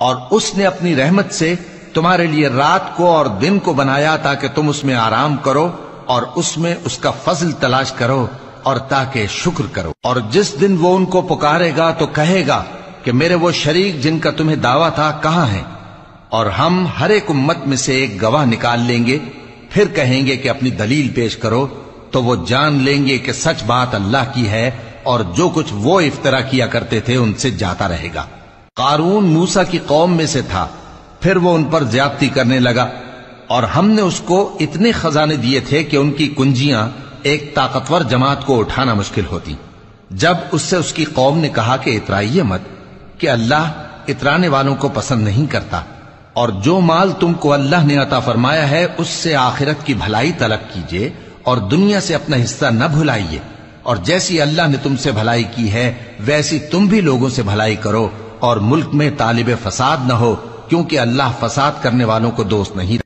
اور اس نے اپنی رحمت سے تمہارے لیے رات کو اور دن کو بنایا تاکہ تم اس میں آرام کرو اور اس میں اس کا فضل تلاش کرو اور تاکہ شکر کرو۔ اور جس دن وہ ان کو پکارے گا تو کہے گا کہ میرے وہ شریک جن کا تمہیں دعویٰ تھا کہاں ہیں؟ اور ہم ہر ایک امت میں سے ایک گواہ نکال لیں گے، پھر کہیں گے کہ اپنی دلیل پیش کرو، تو وہ جان لیں گے کہ سچ بات اللہ کی ہے اور جو کچھ وہ افترا کیا کرتے تھے ان سے جاتا رہے گا۔ قارون موسیٰ کی قوم میں سے تھا، پھر وہ ان پر زیادتی کرنے لگا، اور ہم نے اس کو اتنے خزانے دیے تھے کہ ان کی کنجیاں ایک طاقتور جماعت کو اٹھانا مشکل ہوتی۔ جب اس سے اس کی قوم نے کہا کہ اترائیے مت، کہ اللہ اترانے والوں کو پسند نہیں کرتا، اور جو مال تم کو اللہ نے عطا فرمایا ہے اس سے آخرت کی بھلائی طلب کیجئے اور دنیا سے اپنا حصہ نہ بھلائیے، اور جیسی اللہ نے تم سے بھلائی کی ہے ویسی تم بھی لوگوں سے بھلائی کرو، اور ملک میں طالب فساد نہ ہو، کیونکہ اللہ فساد کرنے والوں کو دوست نہیں